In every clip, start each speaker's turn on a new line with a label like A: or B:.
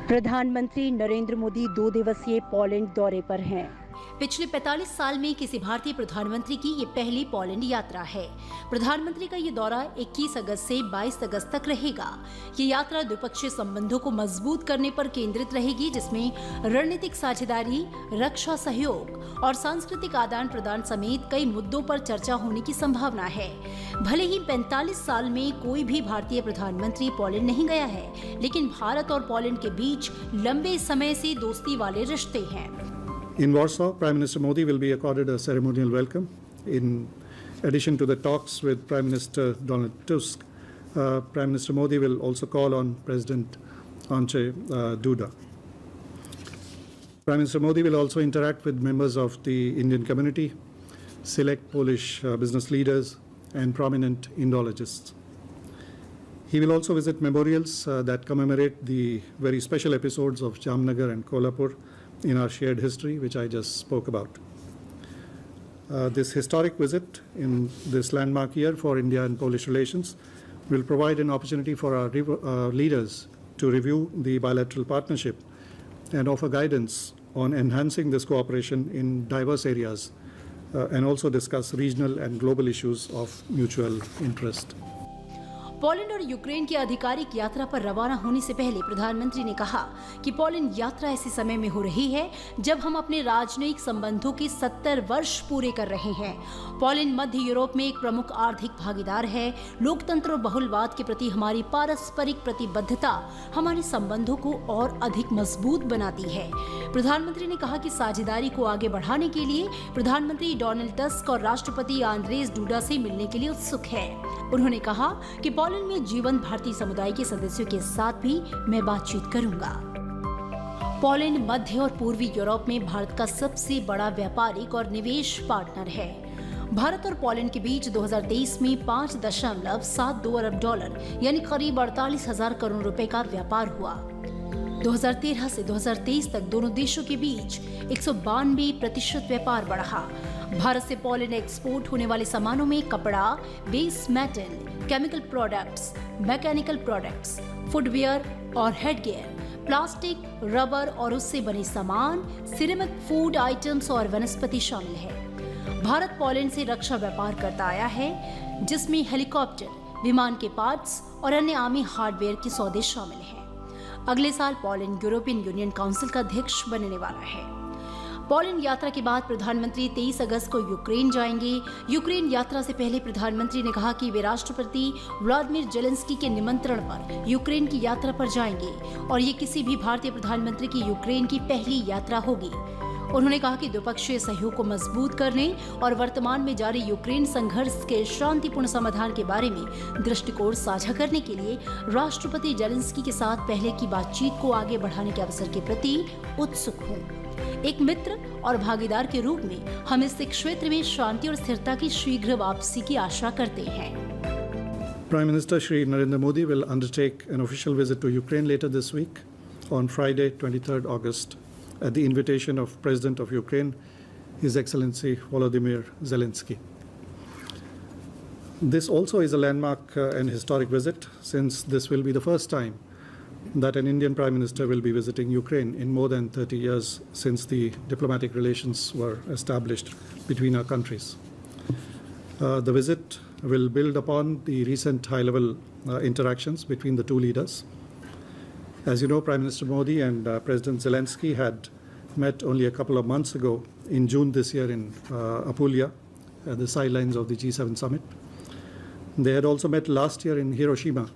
A: प्रधानमंत्री नरेंद्र मोदी 2 दिवसीय पोलैंड दौरे पर हैं।
B: पिछले 45 साल में किसी भारतीय प्रधानमंत्री की ये पहली पोलैंड यात्रा है। प्रधानमंत्री का ये दौरा 21 अगस्त से 22 अगस्त तक रहेगा। ये यात्रा द्विपक्षीय संबंधों को मजबूत करने पर केंद्रित रहेगी, जिसमें रणनीतिक साझेदारी, रक्षा सहयोग और सांस्कृतिक आदान प्रदान समेत कई मुद्दों पर चर्चा होने की संभावना है। भले ही 45 साल में कोई भी भारतीय प्रधानमंत्री पोलैंड नहीं गया है, लेकिन भारत और पोलैंड के बीच लंबे समय से दोस्ती वाले रिश्ते हैं।
C: In Warsaw, Prime Minister Modi will be accorded a ceremonial welcome. In addition to the talks with Prime Minister Donald Tusk, Prime Minister Modi will also call on President Andrzej Duda. Prime Minister Modi will also interact with members of the Indian community, select Polish business leaders, and prominent Indologists. He will also visit memorials that commemorate the very special episodes of Jamnagar and Kolhapur in our shared history, which I just spoke about. This historic visit in this landmark year for India and Polish relations will provide an opportunity for our leaders to review the bilateral partnership and offer guidance on enhancing this cooperation in diverse areas and also discuss regional and global issues of mutual interest.
B: Poland और Ukraine की आधिकारिक यात्रा पर रवाना होने से पहले प्रधानमंत्री ने कहा कि पोलैंड यात्रा ऐसे समय में हो रही है जब हम अपने राजनयिक संबंधों के 70 वर्ष पूरे कर रहे हैं। पोलैंड मध्य यूरोप में एक प्रमुख आर्थिक भागीदार है। लोकतंत्र और बहुलवाद के प्रति हमारी पारस्परिक प्रतिबद्धता हमारे संबंधों को और अधिक मजबूत बनाती है। प्रधानमंत्री ने कहा कि साझेदारी को आगे बढ़ाने के लिए प्रधानमंत्री डोनाल्ड टस्क और राष्ट्रपति आंद्रेज डूडा से मिलने के लिए उत्सुक है। उन्होंने कहा कि पोलैंड में जीवंत भारतीय समुदाय के सदस्यों के साथ भी मैं बातचीत करूंगा। पोलैंड मध्य और पूर्वी यूरोप में भारत का सबसे बड़ा व्यापारिक और निवेश पार्टनर है। भारत और पोलैंड के बीच 2023 में $5.72 अरब यानी करीब 48,000 करोड़ रुपए का व्यापार हुआ। 2013 से 2023 तक दोनों देशों के बीच 192% व्यापार बढ़ा। भारत से पोलैंड एक्सपोर्ट होने वाले सामानों में कपड़ा, base metal, chemical products, mechanical products, footwear और हेडगियर, प्लास्टिक, रबर और उससे बने सामान, सिरेमिक फूड आइटम्स और वनस्पति शामिल है। भारत पोलैंड से रक्षा व्यापार करता आया है, जिसमें हेलीकॉप्टर, विमान के पार्ट्स और अन्य आर्मी हार्डवेयर के सौदे शामिल हैं। अगले साल पोलैंड यूरोपियन यूनियन काउंसिल का अध्यक्ष बनने वाला है। पोलैंड यात्रा के बाद प्रधानमंत्री 23 अगस्त को यूक्रेन जाएंगे। यूक्रेन यात्रा से पहले प्रधानमंत्री ने कहा कि वे राष्ट्रपति व्लादिमीर जेलेंस्की के निमंत्रण पर यूक्रेन की यात्रा पर जाएंगे और ये किसी भी भारतीय प्रधानमंत्री की यूक्रेन की पहली यात्रा होगी। उन्होंने कहा कि द्विपक्षीय सहयोग को मजबूत करने और वर्तमान में जारी यूक्रेन संघर्ष के शांतिपूर्ण समाधान के बारे में दृष्टिकोण साझा करने के लिए राष्ट्रपति जेलेंस्की के साथ पहले की बातचीत को आगे बढ़ाने के अवसर के प्रति उत्सुक हूँ। एक मित्र और भागीदार के रूप में हम इस क्षेत्र में शांति और स्थिरता की शीघ्र वापसी की आशा करते हैं।
C: Prime Minister Shri Narendra Modi will undertake an official visit to Ukraine later this week on Friday, 23rd August, at the invitation of President of Ukraine, His Excellency Volodymyr Zelensky. This also is a landmark and historic visit, since this will be the first time that an Indian Prime Minister will be visiting Ukraine in more than 30 years since the diplomatic relations were established between our countries. The visit will build upon the recent high-level interactions between the two leaders. As you know, Prime Minister Modi and President Zelensky had met only a couple of months ago in June this year in Apulia, at the sidelines of the G7 summit. They had also met last year in Hiroshima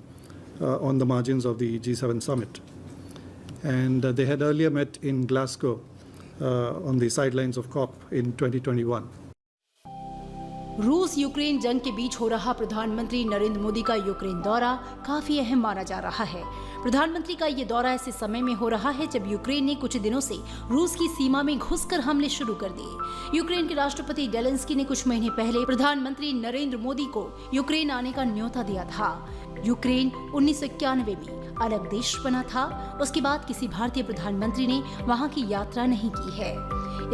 C: on the margins of the G7 summit. And they had earlier met in Glasgow on the sidelines of COP in 2021.
B: रूस Ukraine जंग के बीच हो रहा प्रधानमंत्री नरेंद्र मोदी का Ukraine दौरा काफी अहम माना जा रहा है। प्रधानमंत्री का ये दौरा ऐसे समय में हो रहा है जब यूक्रेन ने कुछ दिनों से रूस की सीमा में घुसकर हमले शुरू कर दिए। यूक्रेन के राष्ट्रपति जेलेंस्की ने कुछ महीने पहले प्रधानमंत्री नरेंद्र मोदी को यूक्रेन आने का न्योता दिया था। यूक्रेन 1991 में अलग देश बना था। उसके बाद किसी भारतीय प्रधानमंत्री ने वहां की यात्रा नहीं की है।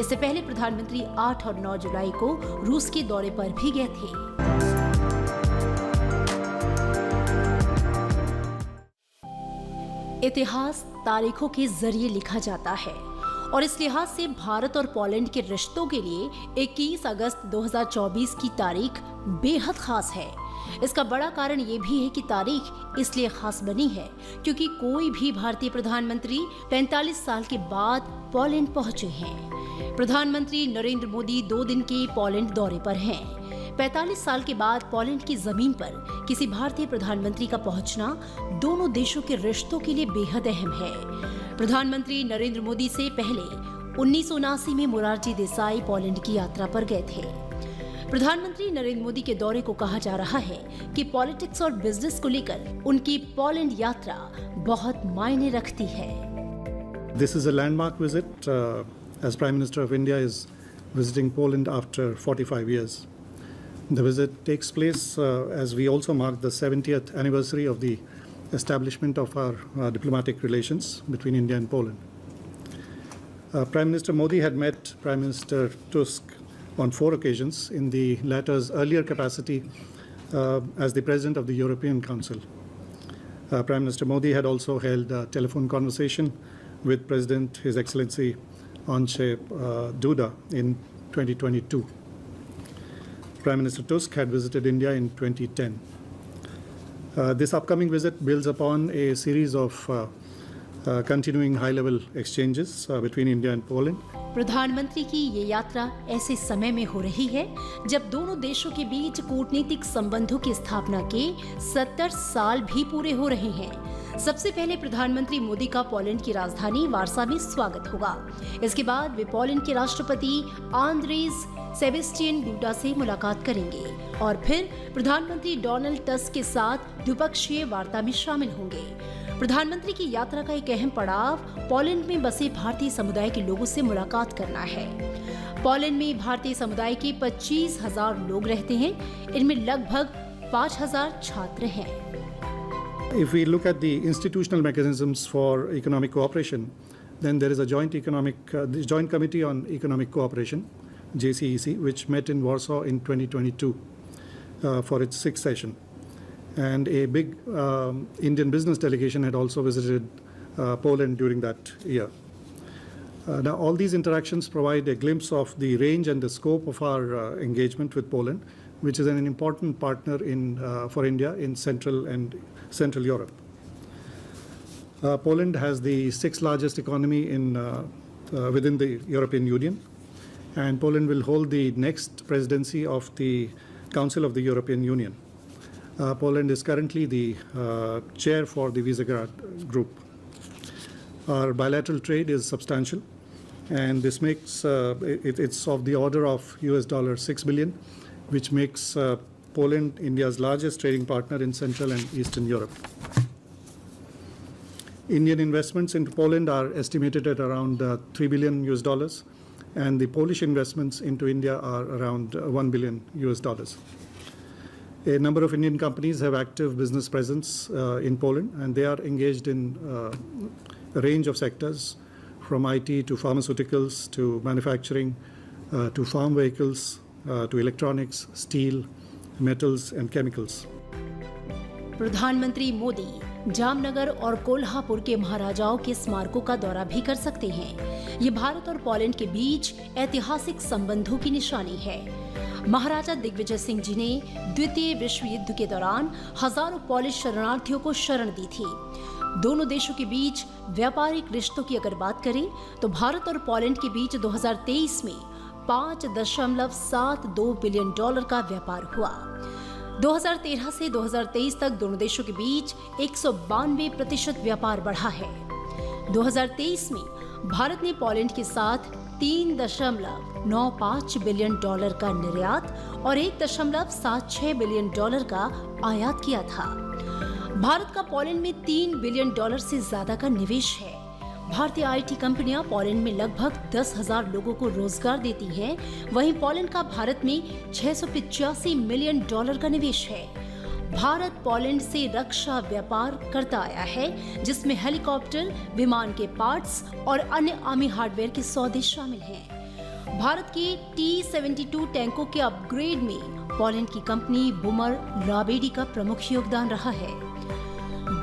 B: इससे पहले प्रधानमंत्री 8 और 9 जुलाई को रूस के दौरे पर भी गए थे। इतिहास तारीखों के जरिए लिखा जाता है और इस लिहाज से भारत और पोलैंड के रिश्तों के लिए 21 अगस्त 2024 की तारीख बेहद खास है। इसका बड़ा कारण ये भी है कि तारीख इसलिए खास बनी है क्योंकि कोई भी भारतीय प्रधानमंत्री 45 साल के बाद पोलैंड पहुंचे हैं। प्रधानमंत्री नरेंद्र मोदी 2 दिन के पोलैंड दौरे पर हैं। 45 साल के बाद पोलैंड की जमीन पर किसी भारतीय प्रधानमंत्री का पहुंचना दोनों देशों के रिश्तों के लिए बेहद अहम है। प्रधानमंत्री नरेंद्र मोदी से पहले 1979 में मोरारजी देसाई पोलैंड की यात्रा पर गए थे। प्रधानमंत्री नरेंद्र मोदी के दौरे को कहा जा रहा है कि पॉलिटिक्स और बिजनेस को लेकर उनकी पोलैंड यात्रा बहुत मायने रखती है।
C: This is a landmark visit as Prime Minister of India is visiting Poland after 45 years. The visit takes place as we also mark the 70th anniversary of the establishment of our diplomatic relations between India and Poland. Prime Minister Modi had met Prime Minister Tusk on 4 occasions in the latter's earlier capacity as the President of the European Council. Prime Minister Modi had also held a telephone conversation with President His Excellency Andrzej Duda in 2022. Prime Minister Tusk had visited India in 2010. This upcoming visit builds upon a series of continuing high-level exchanges between India and Poland.
B: प्रधानमंत्री की ये यात्रा ऐसे समय में हो रही है जब दोनों देशों के बीच कूटनीतिक संबंधों की स्थापना के 70 साल भी पूरे हो रहे हैं। सबसे पहले प्रधानमंत्री मोदी का पोलैंड की राजधानी वार्सा में स्वागत होगा। इसके बाद वे पोलैंड के राष्ट्रपति आंद्रेज सेबेस्टियन डूडा से मुलाकात करेंगे और फिर प्रधानमंत्री डोनाल्ड टस्क के साथ द्विपक्षीय वार्ता में शामिल होंगे। प्रधानमंत्री की यात्रा का एक अहम पड़ाव पोलैंड में बसे भारतीय समुदाय के लोगों से मुलाकात करना है। पोलैंड में भारतीय समुदाय के 25,000 लोग रहते हैं। इनमें लगभग 5,000 छात्र हैं।
C: If we look at the institutional mechanisms for economic cooperation, then there is a joint committee on economic cooperation, JCEC, which met in Warsaw in 2022 for its 6th session. And a big Indian business delegation had also visited Poland during that year. Now, all these interactions provide a glimpse of the range and the scope of our engagement with Poland, which is an important partner for India in Central Europe. Poland has the 6th largest economy within the European Union, and Poland will hold the next presidency of the Council of the European Union. Poland is currently the chair for the Visegrad Group. Our bilateral trade is substantial, and this makes it's of the order of $6 billion, which makes Poland India's largest trading partner in Central and Eastern Europe. Indian investments into Poland are estimated at around $3 billion, and the Polish investments into India are around $1 billion. A number of Indian companies have active business presence in Poland, and they are engaged in a range of sectors, from IT to pharmaceuticals to manufacturing to farm vehicles to electronics, steel, metals and chemicals.
B: प्रधानमंत्री मोदी जामनगर और कोल्हापुर के महाराजाओं के स्मारकों का दौरा भी कर सकते हैं। ये भारत और पोलैंड के बीच ऐतिहासिक संबंधों की निशानी है। महाराजा दिग्विजय सिंह जी ने द्वितीय विश्व युद्ध के दौरान हजारों पोलिश शरणार्थियों को शरण दी थी। दोनों देशों के बीच व्यापारिक रिश्तों की अगर बात करें तो भारत और पोलैंड के बीच 2023 में $5.72 बिलियन का व्यापार हुआ। 2013 से 2023 तक दोनों देशों के बीच 192% व्यापार बढ़ा है। 2023 में भारत ने पोलैंड के साथ $3.95 बिलियन का निर्यात और $1.76 बिलियन का आयात किया था। भारत का पोलैंड में $3 बिलियन से ज्यादा का निवेश है। भारतीय आईटी कंपनियां पोलैंड में लगभग 10,000 लोगों को रोजगार देती हैं। वहीं पोलैंड का भारत में $685 मिलियन का निवेश है। भारत पोलैंड से रक्षा व्यापार करता आया है, जिसमें हेलीकॉप्टर, विमान के पार्ट्स और अन्य आर्मी हार्डवेयर के सौदे शामिल हैं। भारत के T-72 टैंकों के अपग्रेड में पोलैंड की कंपनी बुमर राबेडी का प्रमुख योगदान रहा है।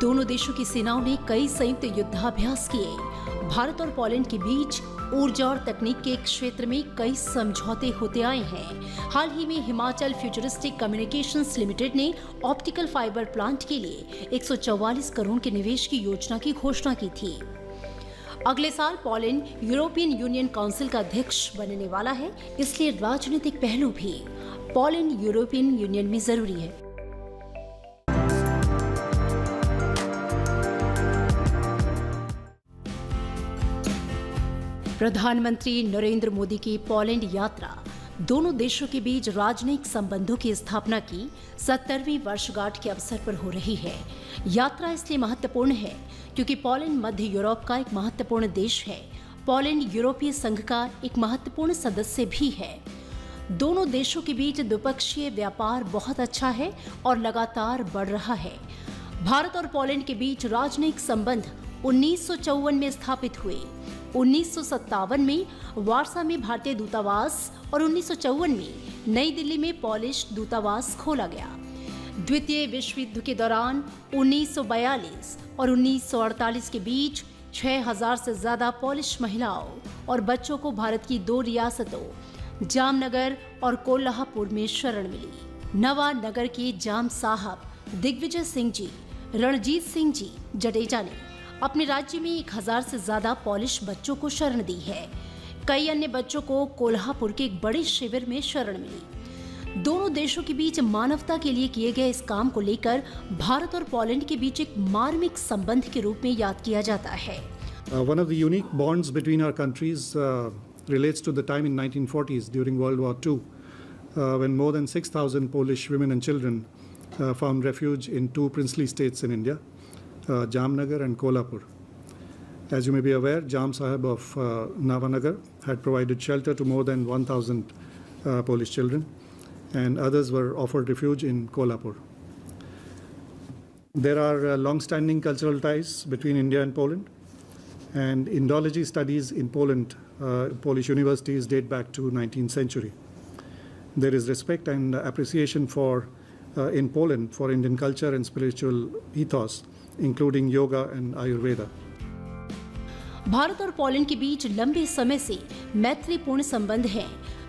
B: दोनों देशों की सेनाओं ने कई संयुक्त युद्धाभ्यास किए। भारत और पोलैंड के बीच ऊर्जा और तकनीक के क्षेत्र में कई समझौते होते आए हैं। हाल ही में हिमाचल फ्यूचरिस्टिक कम्युनिकेशंस लिमिटेड ने ऑप्टिकल फाइबर प्लांट के लिए 144 करोड़ के निवेश की योजना की घोषणा की थी। अगले साल पोलैंड यूरोपियन यूनियन काउंसिल का अध्यक्ष बनने वाला है, इसलिए राजनीतिक पहलू भी पोलैंड यूरोपियन यूनियन में जरूरी है। प्रधानमंत्री नरेंद्र मोदी की पोलैंड यात्रा दोनों देशों के बीच राजनयिक संबंधों की स्थापना की 70वीं वर्षगांठ के अवसर पर हो रही है। यात्रा इसलिए महत्वपूर्ण है क्योंकि पोलैंड मध्य यूरोप का एक महत्वपूर्ण देश है। पोलैंड यूरोपीय संघ का एक महत्वपूर्ण सदस्य भी है। दोनों देशों के बीच द्विपक्षीय व्यापार बहुत अच्छा है और लगातार बढ़ रहा है। भारत और पोलैंड के बीच राजनयिक संबंध 1954 में स्थापित हुए। 1957 में वार्सा में भारतीय दूतावास और 1954 में नई दिल्ली में पोलिश दूतावास खोला गया। द्वितीय विश्व युद्ध के दौरान 1942 और 1948 के बीच 6000 से ज्यादा पोलिश महिलाओं और बच्चों को भारत की 2 रियासतों जामनगर और कोल्हापुर में शरण मिली। नवानगर के जाम साहब दिग्विजय सिंह जी, रणजीत सिंह जी जडेजा ने अपने राज्य में 1000 से ज्यादा पोलिश बच्चों को शरण दी है। कई अन्य बच्चों को कोल्हापुर के एक बड़े शिविर में शरण मिली। दोनों देशों के बीच मानवता के लिए किए गए इस काम को लेकर भारत और पोलैंड के बीच एक मार्मिक संबंध के रूप में याद किया जाता है।
C: One of the unique bonds between our countries relates to the time in 1940s during World War II, when more than 6,000 Polish women and children found refuge in 2 princely states in India, Jamnagar and Kolhapur. As you may be aware, Jam Sahib of Navanagar had provided shelter to more than 1,000 Polish children, and others were offered refuge in Kolhapur. There are long-standing cultural ties between India and Poland, and Indology studies in Poland, Polish universities date back to 19th century. There is respect and appreciation for in Poland for Indian culture and spiritual ethos, including yoga and Ayurveda.
B: Bharat और Poland के बीच लंबे समय से मैत्रीपूर्ण संबंध हैं,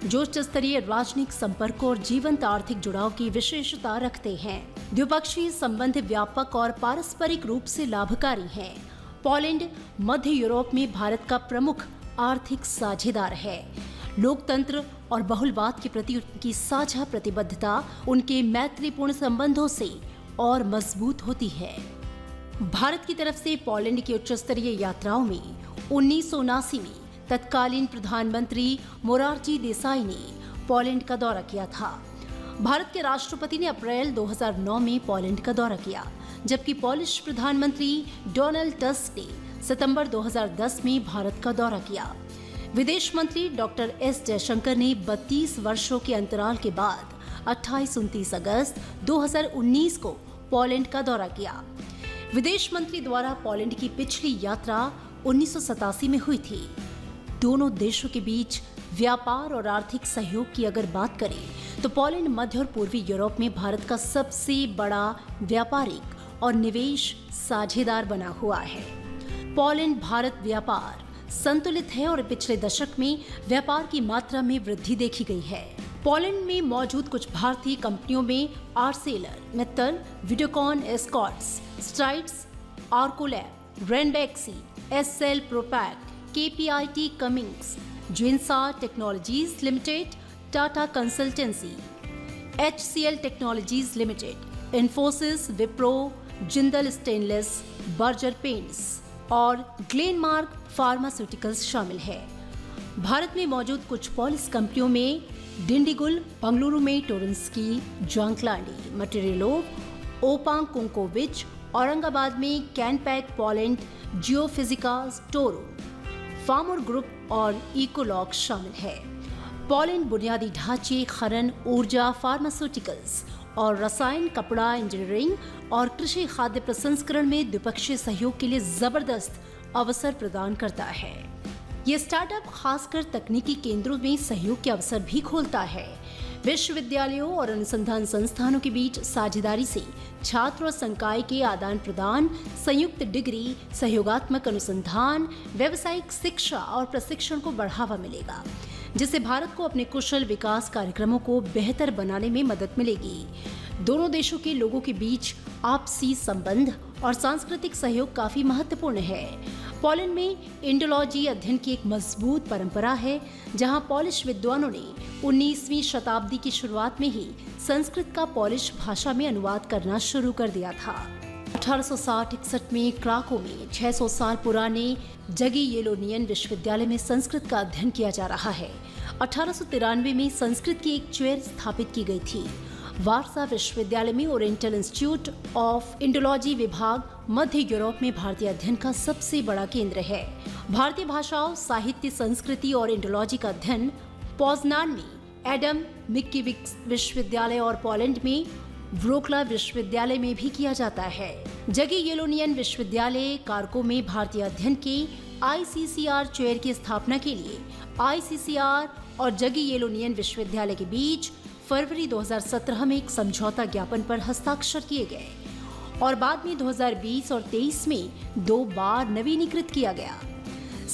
B: जो उच्च स्तरीय राजनीतिक संपर्क और जीवंत आर्थिक जुड़ाव की विशेषता रखते हैं। द्विपक्षीय संबंध व्यापक और पारस्परिक रूप से लाभकारी हैं। पोलैंड मध्य यूरोप में भारत का प्रमुख आर्थिक साझेदार है। लोकतंत्र और बहुलवाद के प्रति उनकी साझा प्रतिबद्धता उनके मैत्रीपूर्ण संबंधों से और मजबूत होती है। भारत की तरफ से पोलैंड की उच्च स्तरीय यात्राओं में 1979 में तत्कालीन प्रधानमंत्री मोरारजी देसाई ने पोलैंड का दौरा किया था। भारत के राष्ट्रपति ने अप्रैल 2009 में पोलैंड का दौरा किया, जबकि पोलिश प्रधानमंत्री डोनाल्ड टस्क ने सितंबर 2010 में भारत का दौरा किया। विदेश मंत्री डॉक्टर एस जयशंकर ने 32 वर्षों के अंतराल के बाद 28-29 अगस्त 2019 को पोलैंड का दौरा किया। विदेश मंत्री द्वारा पोलैंड की पिछली यात्रा 1987 में हुई थी। दोनों देशों के बीच व्यापार और आर्थिक सहयोग की अगर बात करें तो पोलैंड मध्य और पूर्वी यूरोप में भारत का सबसे बड़ा व्यापारिक और निवेश साझेदार बना हुआ है। पोलैंड भारत व्यापार संतुलित है और पिछले दशक में व्यापार की मात्रा में वृद्धि देखी गई है। पोलैंड में मौजूद कुछ भारतीय कंपनियों में Arcelor Mittal, Videocon, Escorts, Strides, Arcolab, Ranbaxy, SL Propack, KPIT Cummins, Zensar technologies limited, Tata consultancy, HCL technologies limited, Infosys, Wipro, Jindal stainless, Berger paints और ग्लेनमार्क फार्मास्यूटिकल्स शामिल है। भारत में मौजूद कुछ पॉलिश कंपनियों में डिंडीगुल, बंगलुरु में टोरिंस्की, जांकलांडी, मटेरियलोव, ओपांग कुंकोविच, औरंगाबाद में Canpack Poland, Geofizyka, Toro, Farmer group और इकोलॉग शामिल है। पोलैंड बुनियादी ढांचे, खनन, ऊर्जा, फार्मास्यूटिकल्स और रसायन, कपड़ा, इंजीनियरिंग और कृषि खाद्य प्रसंस्करण में द्विपक्षीय सहयोग के लिए जबरदस्त अवसर प्रदान करता है। ये स्टार्टअप खासकर तकनीकी केंद्रों में सहयोग के अवसर भी खोलता है। विश्वविद्यालयों और अनुसंधान संस्थानों के बीच साझेदारी से छात्र और संकाय के आदान प्रदान, संयुक्त डिग्री, सहयोगात्मक अनुसंधान, व्यावसायिक शिक्षा और प्रशिक्षण को बढ़ावा मिलेगा, जिससे भारत को अपने कुशल विकास कार्यक्रमों को बेहतर बनाने में मदद मिलेगी। दोनों देशों के लोगों के बीच आपसी संबंध और सांस्कृतिक सहयोग काफी महत्वपूर्ण है। पोलैंड में इंडोलॉजी अध्ययन की एक मजबूत परंपरा है, जहां पोलिश विद्वानों ने 19वीं शताब्दी की शुरुआत में ही संस्कृत का पोलिश भाषा में अनुवाद करना शुरू कर दिया था। 1860-61 में क्राको में 600 साल पुराने जगीयेलोनियन विश्वविद्यालय में संस्कृत का अध्ययन किया जा रहा है। 1893 में संस्कृत की एक चेयर स्थापित की गई थी। वारसा विश्वविद्यालय में ओरिएंटल इंस्टीट्यूट ऑफ इंडोलॉजी विभाग मध्य यूरोप में भारतीय अध्ययन का सबसे बड़ा केंद्र है। भारतीय भाषाओं, साहित्य, संस्कृति और इंडोलॉजी का अध्ययन पोज़नान में एडम मिक्कीविक्स विश्वविद्यालय और पोलैंड में व्रोक्ला विश्वविद्यालय में भी किया जाता है। जगीयेलोनियन विश्वविद्यालय कार्को में भारतीय अध्ययन के ICCR चेयर की स्थापना के लिए ICCR और जगीयेलोनियन विश्वविद्यालय के बीच फरवरी 2017 में एक समझौता ज्ञापन पर हस्ताक्षर किए गए और बाद में 2020 और 23 में 2 बार नवीनीकृत किया गया।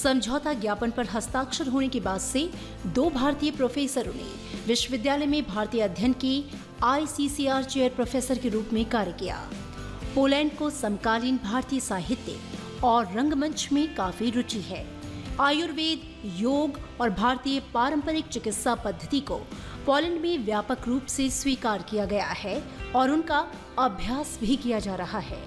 B: समझौता ज्ञापन पर हस्ताक्षर होने के बाद से 2 भारतीय प्रोफेसरों ने विश्वविद्यालय में भारतीय अध्ययन के ICCR चेयर प्रोफेसर के रूप में कार्य किया। पोलैंड को समकालीन भारतीय साहित्य और रंगमंच में काफी रुचि है। आयुर्वेद, योग और भारतीय पारंपरिक चिकित्सा पद्धति को पोलैंड में व्यापक रूप से स्वीकार किया गया है और उनका अभ्यास भी किया जा रहा है।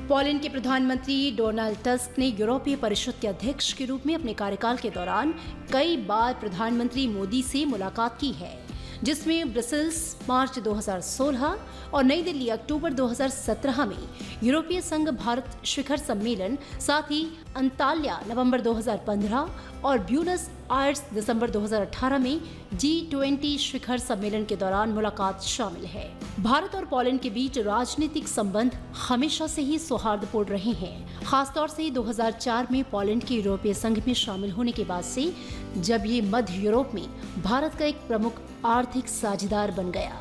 B: पोलैंड के प्रधानमंत्री डोनाल्ड टस्क ने यूरोपीय परिषद के अध्यक्ष के रूप में अपने कार्यकाल के दौरान कई बार प्रधानमंत्री मोदी से मुलाकात की है, जिसमें ब्रसेल्स मार्च 2016 और नई दिल्ली अक्टूबर 2017 में यूरोपीय संघ भारत शिखर सम्मेलन, साथ ही अंताल्या नवंबर 2015 और ब्यूनस आयर्स दिसंबर 2018 में G20 शिखर सम्मेलन के दौरान मुलाकात शामिल है। भारत और पोलैंड के बीच राजनीतिक संबंध हमेशा से ही सौहार्दपूर्ण रहे हैं, खासतौर से 2004 में पोलैंड के यूरोपीय संघ में शामिल होने के बाद से, जब ये मध्य यूरोप में भारत का एक प्रमुख आर्थिक साझेदार बन गया।